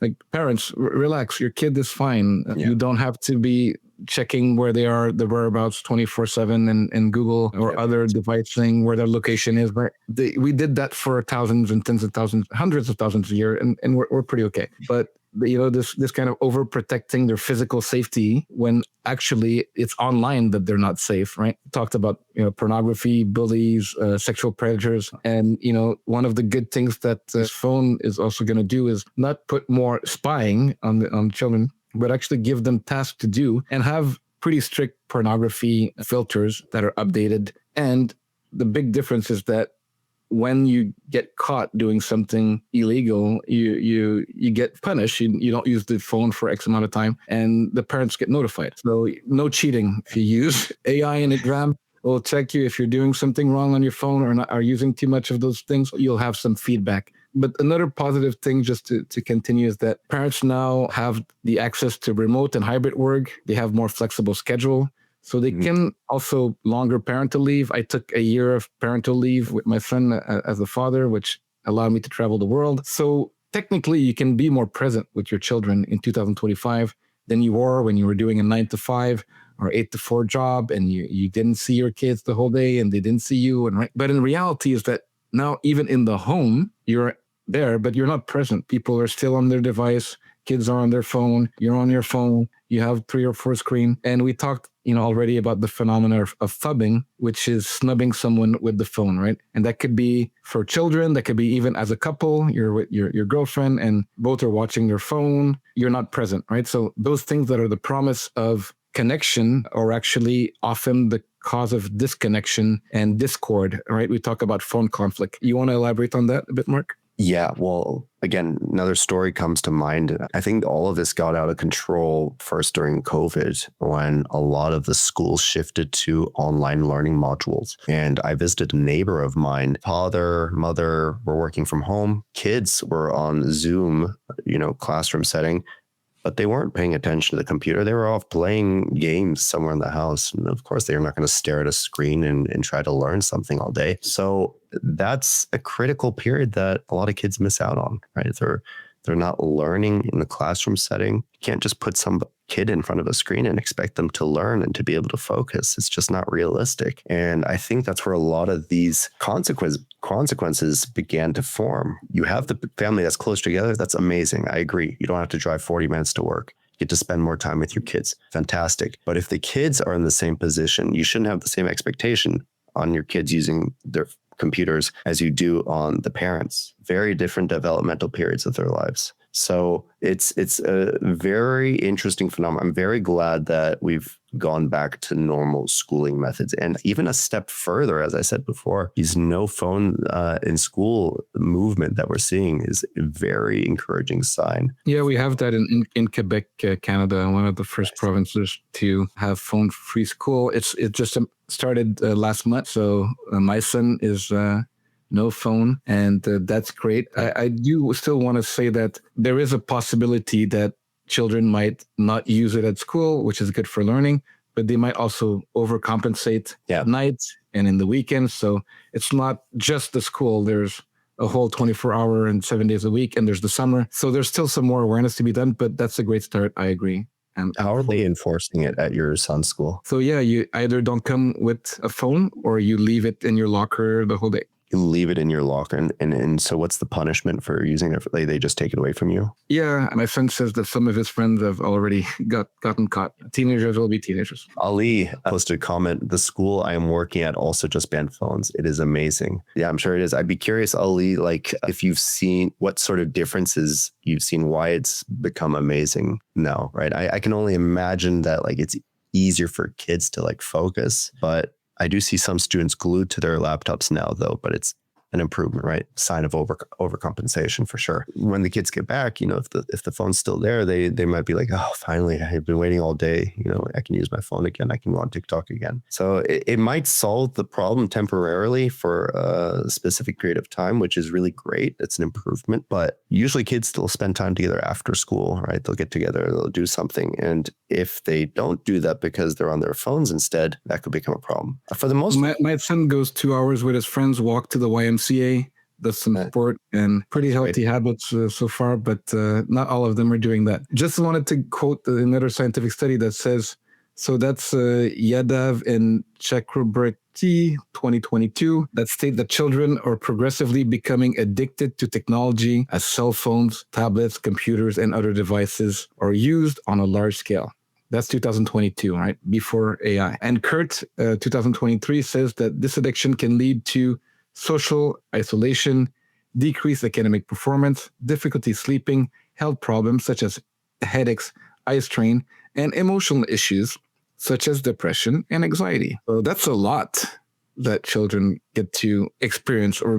like parents, relax, your kid is fine. Yeah. You don't have to be checking where they are, the whereabouts 24/7 and Google or other device thing where their location is. But we did that for thousands and tens of thousands, hundreds of thousands a year, and we're pretty okay. But this kind of overprotecting their physical safety when actually it's online that they're not safe, right? Talked about pornography, bullies, sexual predators, and one of the good things that this phone is also going to do is not put more spying on children, but actually give them tasks to do and have pretty strict pornography filters that are updated. And the big difference is that when you get caught doing something illegal, you get punished. You don't use the phone for X amount of time, and the parents get notified. So no cheating. If you use AI in exam, it'll check you if you're doing something wrong on your phone or not, are using too much of those things. You'll have some feedback. But another positive thing, just to continue, is that parents now have the access to remote and hybrid work. They have more flexible schedule. So they can also longer parental leave. I took a year of parental leave with my son as a father, which allowed me to travel the world. So technically, you can be more present with your children in 2025 than you were when you were doing a 9 to 5 or 8 to 4 job, and you didn't see your kids the whole day and they didn't see you. But in reality is that now even in the home, you're there, but you're not present. People are still on their device. Kids are on their phone. You're on your phone. You have 3 or 4 screens. And we talked, already about the phenomena of phubbing, which is snubbing someone with the phone, right? And that could be for children. That could be even as a couple. You're with your girlfriend and both are watching their phone. You're not present, right? So those things that are the promise of connection are actually often the cause of disconnection and discord, right? We talk about phone conflict. You want to elaborate on that a bit, Mark? Yeah, well, again, another story comes to mind. I think all of this got out of control first during COVID when a lot of the schools shifted to online learning modules. And I visited a neighbor of mine, father, mother were working from home, kids were on Zoom, classroom setting, but they weren't paying attention to the computer. They were off playing games somewhere in the house. And of course, they're not going to stare at a screen and try to learn something all day. So that's a critical period that a lot of kids miss out on, right? They're not learning in the classroom setting. You can't just put some kid in front of a screen and expect them to learn and to be able to focus. It's just not realistic. And I think that's where a lot of these consequences began to form. You have the family that's close together. That's amazing. I agree. You don't have to drive 40 minutes to work. You get to spend more time with your kids. Fantastic. But if the kids are in the same position, you shouldn't have the same expectation on your kids using their computers as you do on the parents. Very different developmental periods of their lives. So it's a very interesting phenomenon. I'm very glad that we've gone back to normal schooling methods, and even a step further, as I said before, these no phone in school movement that we're seeing is a very encouraging sign. Yeah, we have that in Quebec, Canada, one of the first provinces to have phone-free school. It just started last month, so my son is no phone, and that's great. I do still want to say that there is a possibility that children might not use it at school, which is good for learning, but they might also overcompensate at night and in the weekends. So it's not just the school. There's a whole 24-hour and 7 days a week, and there's the summer. So there's still some more awareness to be done, but that's a great start. I agree. And how are they enforcing it at your son's school? So yeah, you either don't come with a phone or you leave it in your locker the whole day. You leave it in your locker. And so what's the punishment for using it? They just take it away from you? Yeah. My friend says that some of his friends have already gotten caught. Teenagers will be teenagers. Ali posted a comment. The school I am working at also just banned phones. It is amazing. Yeah, I'm sure it is. I'd be curious, Ali, like if you've seen what sort of differences you've seen, why it's become amazing now, right? I can only imagine that like it's easier for kids to like focus, but I do see some students glued to their laptops now, though, but it's an improvement, right? Sign of overcompensation for sure. When the kids get back, if the phone's still there, they might be like, oh, finally, I've been waiting all day. I can use my phone again. I can go on TikTok again. So it might solve the problem temporarily for a specific period of time, which is really great. It's an improvement. But usually kids still spend time together after school, right? They'll get together, they'll do something. And if they don't do that because they're on their phones instead, that could become a problem. For the most part, my son goes 2 hours with his friends, walk to the YMCA, does some sport, and pretty healthy habits so far, but not all of them are doing that. Just wanted to quote another scientific study that says, so that's Yadav and Chakraborty 2022, that state that children are progressively becoming addicted to technology as cell phones, tablets, computers, and other devices are used on a large scale. That's 2022, right? Before AI. And Kurt, 2023, says that this addiction can lead to social isolation, decreased academic performance, difficulty sleeping, health problems such as headaches, eye strain, and emotional issues such as depression and anxiety. So that's a lot that children get to experience or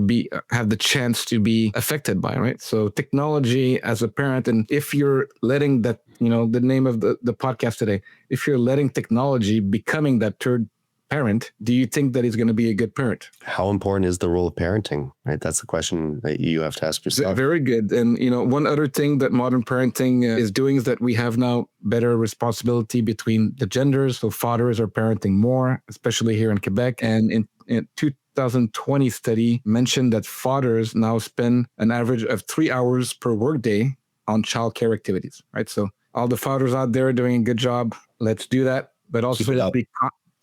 have the chance to be affected by, right? So technology as a parent, and if you're letting that, the name of the podcast today, if you're letting technology becoming that third parent, do you think that he's going to be a good parent? How important is the role of parenting, right? That's the question that you have to ask yourself. Very good. And, one other thing that modern parenting is doing is that we have now better responsibility between the genders. So fathers are parenting more, especially here in Quebec. And in 2020 study mentioned that fathers now spend an average of 3 hours per workday on childcare activities, right? So all the fathers out there doing a good job. Let's do that. But also be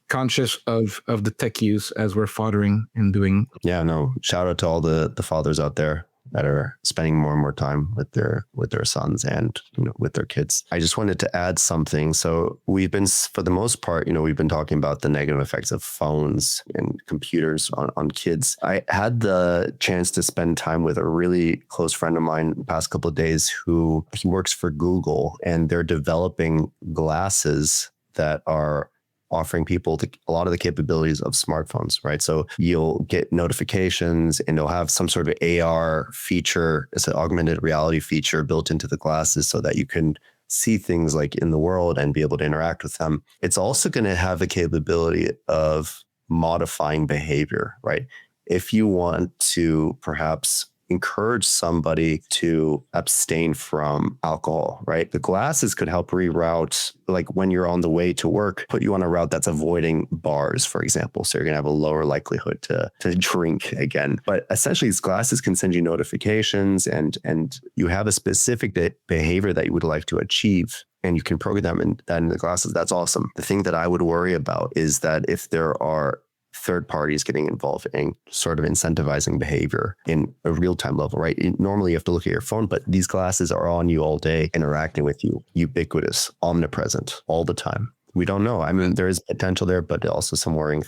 conscious of the tech use as we're fathering and doing. Yeah, no, shout out to all the fathers out there that are spending more and more time with their sons and with their kids. I just wanted to add something. So we've been, for the most part, we've been talking about the negative effects of phones and computers on kids. I had the chance to spend time with a really close friend of mine the past couple of days he works for Google, and they're developing glasses that are offering people a lot of the capabilities of smartphones, right? So you'll get notifications and you'll have some sort of AR feature. It's an augmented reality feature built into the glasses so that you can see things like in the world and be able to interact with them. It's also going to have the capability of modifying behavior, right? If you want to perhaps encourage somebody to abstain from alcohol, right? The glasses could help reroute, like when you're on the way to work, put you on a route that's avoiding bars, for example. So you're going to have a lower likelihood to drink again. But essentially, these glasses can send you notifications and you have a specific behavior that you would like to achieve. And you can program that in the glasses. That's awesome. The thing that I would worry about is that if there are third parties getting involved in sort of incentivizing behavior in a real-time level, right? Normally you have to look at your phone, but these glasses are on you all day, interacting with you, ubiquitous, omnipresent, all the time. We don't know. I mean, there is potential there, but also some worrying.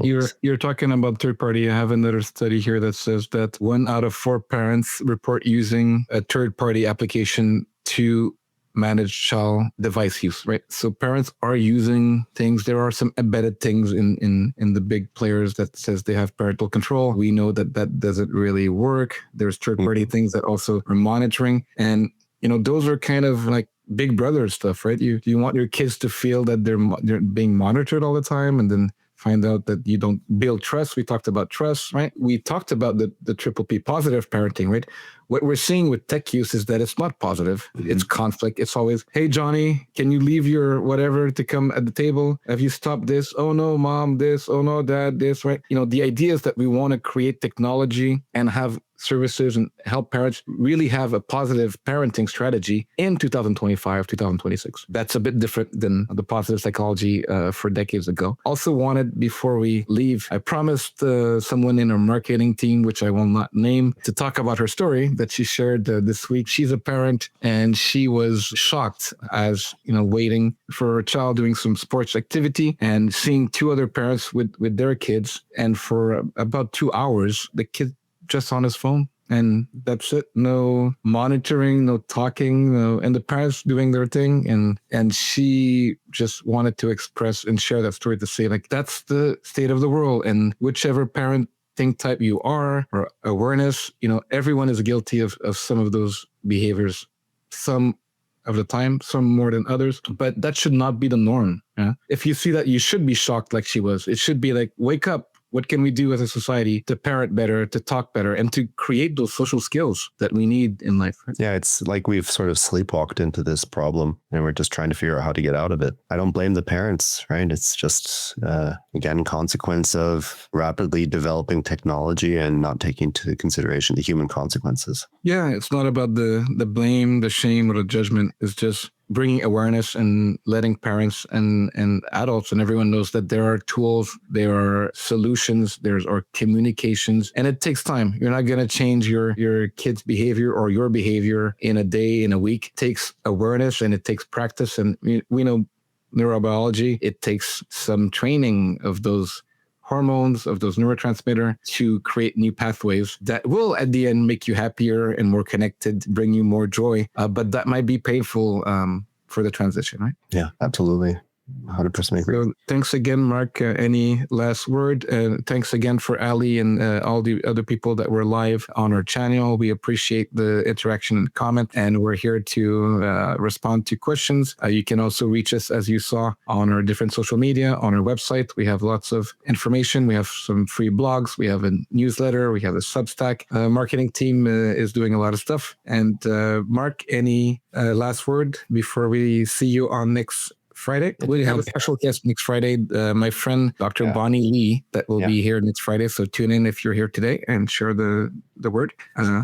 You're talking about third party. I have another study here that says that 1 out of 4 parents report using a third party application to manage child device use, right? So parents are using things. There are some embedded things in the big players that says they have parental control. We know that doesn't really work. There's third party things that also are monitoring. And, those are kind of like big brother stuff, right? You want your kids to feel that they're being monitored all the time and then find out that you don't build trust. We talked about trust, right? We talked about the triple P, positive parenting, right? What we're seeing with tech use is that it's not positive. It's conflict. It's always, hey, Johnny, can you leave your whatever to come at the table? Have you stopped this? Oh, no, mom, this. Oh, no, dad, this, right? The idea is that we want to create technology and have services and help parents really have a positive parenting strategy in 2025, 2026. That's a bit different than the positive psychology for decades ago. Also wanted, before we leave, I promised someone in our marketing team, which I will not name, to talk about her story that she shared this week. She's a parent and she was shocked as, waiting for her child doing some sports activity and seeing 2 other parents with their kids. And for about 2 hours, the kid just on his phone. And that's it. No monitoring, no talking, and the parents doing their thing. And she just wanted to express and share that story to say, like, that's the state of the world. And whichever parenting type you are, or awareness, everyone is guilty of some of those behaviors. Some of the time, some more than others, but that should not be the norm. Yeah? If you see that, you should be shocked like she was. It should be like, wake up. What can we do as a society to parent better, to talk better, and to create those social skills that we need in life? Right? Yeah, it's like we've sort of sleepwalked into this problem and we're just trying to figure out how to get out of it. I don't blame the parents, right? It's just, again, consequence of rapidly developing technology and not taking into consideration the human consequences. Yeah, it's not about the blame, the shame, or the judgment. It's just bringing awareness and letting parents and adults and everyone knows that there are tools, there are solutions, there's our communications, and it takes time. You're not going to change your kid's behavior or your behavior in a day, in a week. It takes awareness and it takes practice. And we know neurobiology, it takes some training of those hormones, of those neurotransmitters to create new pathways that will at the end make you happier and more connected, bring you more joy. But that might be painful for the transition, right? Yeah, absolutely. 100% agree. So thanks again, Mark. Any last word? Thanks again for Ali and all the other people that were live on our channel. We appreciate the interaction and comment, and we're here to respond to questions. You can also reach us, as you saw, on our different social media, on our website. We have lots of information. We have some free blogs. We have a newsletter. We have a Substack. Marketing team is doing a lot of stuff. And Mark, any last word before we see you on next Friday? We have a special guest next Friday, my friend, Dr. Bonnie Lee, that will be here next Friday. So tune in if you're here today and share the word.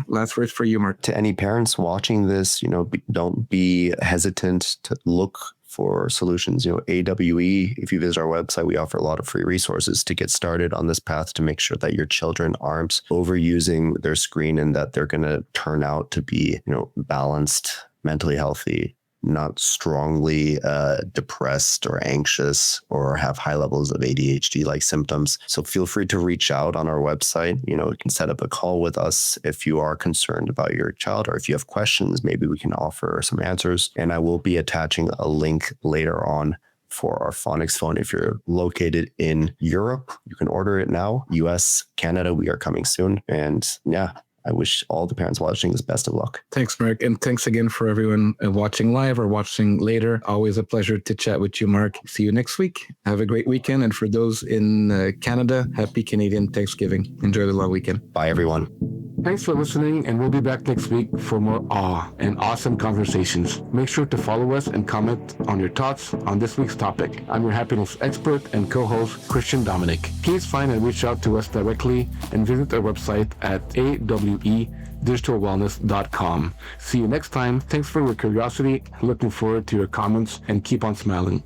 Last words for you, Mark. To any parents watching this, don't be hesitant to look for solutions. AWE, if you visit our website, we offer a lot of free resources to get started on this path to make sure that your children aren't overusing their screen and that they're going to turn out to be, balanced, mentally healthy, not strongly depressed or anxious or have high levels of ADHD-like symptoms. So feel free to reach out on our website. You can set up a call with us if you are concerned about your child, or if you have questions, maybe we can offer some answers. And I will be attaching a link later on for our phonics phone. If you're located in Europe, you can order it now. US, Canada, we are coming soon. And yeah, I wish all the parents watching this best of luck. Thanks, Mark. And thanks again for everyone watching live or watching later. Always a pleasure to chat with you, Mark. See you next week. Have a great weekend. And for those in Canada, happy Canadian Thanksgiving. Enjoy the long weekend. Bye, everyone. Thanks for listening, and we'll be back next week for more awe and awesome conversations. Make sure to follow us and comment on your thoughts on this week's topic. I'm your happiness expert and co-host, Christian Dominic. Please find and reach out to us directly and visit our website at awedigitalwellness.com. See you next time. Thanks for your curiosity. Looking forward to your comments, and keep on smiling.